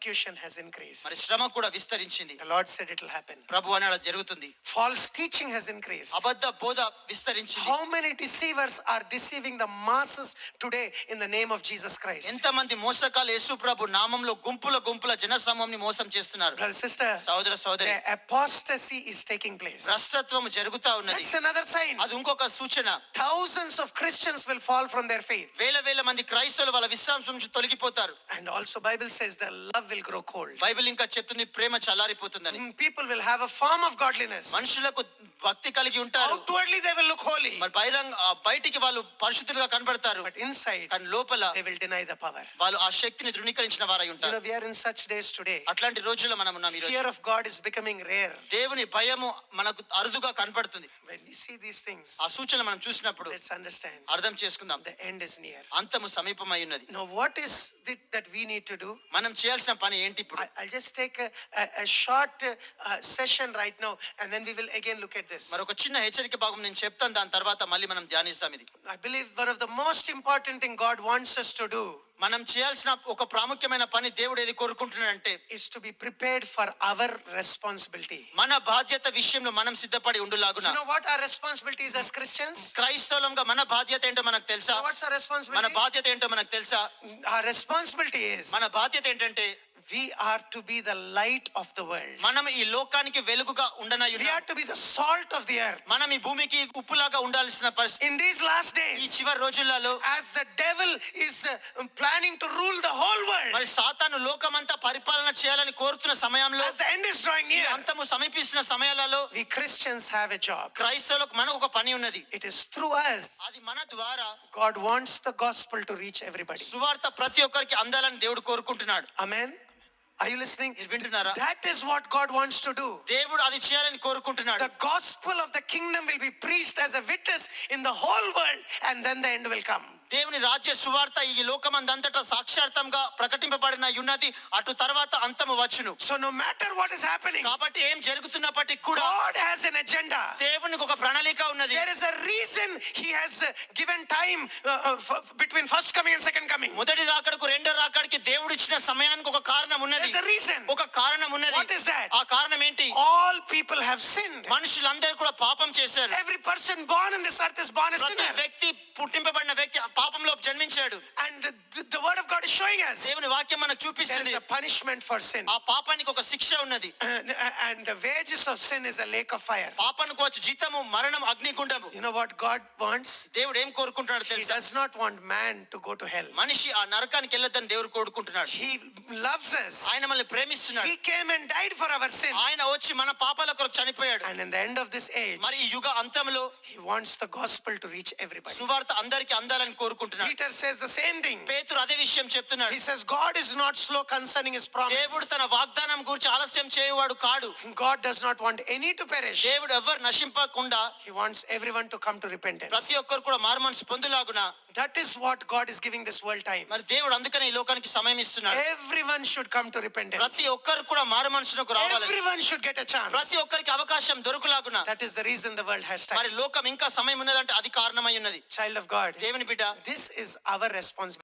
persecution has increased. మరి శ్రమ కూడా విస్తరించింది. The Lord said it will happen. ప్రభు అన్నాడు జరుగుతుంది. False teaching has increased. అబద్ధ బోధ విస్తరించింది. How many deceivers are deceiving the masses today in the name of Jesus Christ? ఎంతమంది మోసకాలు యేసు ప్రభు నామములో గుంపుల జన సమూహాన్ని మోసం చేస్తున్నారు. Brother, sister, సోదర సోదరి, apostasy is taking place. భ్రష్టత్వం జరుగుతా ఉన్నది. That's another sign. అది ఇంకొక సూచన. Thousands of Christians will fall from their faith. వేల మంది క్రైస్తవులు వాళ్ళ విశ్వాసం నుంచి తొలగిపోతారు. And also Bible says the love will grow cold. Bible ఇంకా చెప్తుంది ప్రేమ చల్లారిపోతుందని. People will have a form of godliness. మనుషులకు భక్తి కలిగి ఉంటారు. Outwardly they will look holy. మరి బయటికి వాళ్ళు పరిశుద్ధులుగా కనబడతారు. But inside కానీ లోపల they will deny the power. వాళ్ళు ఆ శక్తిని ధృవీకరించిన వారై ఉంటారు. We are in such days today. అట్లాంటి రోజుల్లో మనం ఉన్నాం ఈ రోజు. Fear of God is becoming rare. దేవుని భయము మనకు అరుదుగా కనబడుతుంది. When we see these things, ఆ సూచనలు మనం చూసినప్పుడు let's understand. అర్థం చేసుకుందాం. The end is near. అంతము సమీపమై ఉన్నది. Now what is it that we need to do? మనం చేయాల్సిన పని ఏంటి ఇప్పుడు? I'll just take a short session right now and then we will again look at this. మరొక చిన్న హెచ్చరిక భాగం నేను చెప్తాను, దాని తర్వాత మళ్ళీ మనం ధ్యానిస్తాం ఇది. I believe one of the most important thing God wants us to do మనం చేయాల్సిన ఒక ప్రాముఖ్యమైన పని దేవుడు ఏది కోరుకుంటున్నాడంటే is to be prepared for our responsibility. మన బాధ్యత విషయంలో మనం సిద్ధపడి ఉండులాగున. You know what our responsibility is as Christians? క్రైస్తవులంగా మన బాధ్యత ఏంటో మనకు తెలుసా? What's our మన responsibility? బాధ్యత ఏంటో మనకు తెలుసా? Our responsibility is మన బాధ్యత ఏంటంటే we are to be the light of the world. మనం ఈ లోకానికి వెలుగుగా ఉండనై We ఉన్నాం. are to be the salt of the earth. మనం ఈ భూమికి ఉప్పులాగా ఉండాల్సిన పరిస్థితి. In these last ఈ days, చివరి రోజులలో as the devil is planning to rule the whole world, మరి సాతాను లోకమంతా పరిపాలన చేయాలని కోరుతున్న సమయంలో, as the end is drawing ఈ near, అంతము సమీపిస్తున్న సమయాలలో we Christians have a job. క్రైస్తవులకు మనకు ఒక పని ఉన్నది. It is through us అది మన ద్వారా God wants the gospel to reach everybody. సువార్త ప్రతి ఒక్కరికి అందాలని దేవుడు కోరుకుంటున్నాడు. Amen. Are you listening? మీరు వింటున్నారా? That is what God wants to do. దేవుడు అది చేయాలని కోరుకుంటున్నాడు. The gospel of the kingdom will be preached as a witness in the whole world and then the end will come. దేవుని రాజ్య సువార్త ఈ లోకమందంతటా సాక్షార్థంగా ప్రకటింపబడిన ఉన్నది, అటు తర్వాత అంతము వచ్చును. So no matter what is happening, కాబట్టి ఏం జరుగుతున్నప్పటికీ కూడా God has an agenda. దేవునికి ఒక ప్రణాళిక ఉన్నది. There is a reason he has given time between first coming and second coming. మొదటి రాకడకు రెండో రాకడికి దేవుడు ఇచ్చిన సమయానికి ఒక కారణం ఉన్నది. There's a reason. ఒక కారణం ఉన్నది. What is that? ఆ కారణం ఏంటి? All people have sinned. మనుషులందరూ కూడా పాపం చేశారు. Every person born in this earth is born a ప్రతి sinner. వ్యక్తి పుట్టింపబడిన వ్యక్తి పాపంలో జన్మించాడు. And the word of God is showing us దేవుని వాక్యం మనకు there చూపిస్తుంది is a punishment for sin. ఆ పాపానికి ఒక శిక్ష ఉన్నది. And the wages of sin is a lake of fire. పాపానికి వచ్చే జీతము మరణం, అగ్నిగుండము. You know what God wants? దేవుడు ఏం కోరుకుంటున్నాడు He తెలుసా? does not want man to go to hell. మనిషి ఆ నరకానికి వెళ్ళొద్దని దేవుడు కోరుకుంటున్నాడు. He loves us. ఆయన మనల్ని ప్రేమిస్తున్నాడు. He came and died for our sin. ఆయన వచ్చి మన పాపాల కొరకు చనిపోయాడు. And in the end of this age, మరి ఈ యుగ అంతంలో he wants the gospel to reach everybody. సువార్త అందరికి అందాలని కోరుకుంటున్నాడు. Peter says the same thing. పేతురు అదే విషయం చెప్తున్నాడు. He says God is not slow concerning his promise. దేవుడు తన వాగ్దానం గురించి ఆలస్యం చేయువాడు కాడు. God does not want any to perish. దేవుడు ఎవరు నశింపకుండా He wants everyone to come to repentance. ప్రతి ఒక్కరు కూడా మారుమనసు పొందులాగున. That is what God is giving this world time. మరి దేవుడు అందుకనే ఈ లోకానికి సమయం ఇస్తున్నాడు. Everyone should come to repentance. ప్రతి ఒక్కరు కూడా మారుమనసుకు రావాలి. Everyone should get a chance. ప్రతి ఒక్కరికి అవకాశం దొరుకులాగున. That is the reason the world has time. మరి లోకం ఇంకా సమయం ఉన్నదంటే అది కారణమై ఉన్నది. Child of God, దేవుని బిడ్డ, this is our responsibility.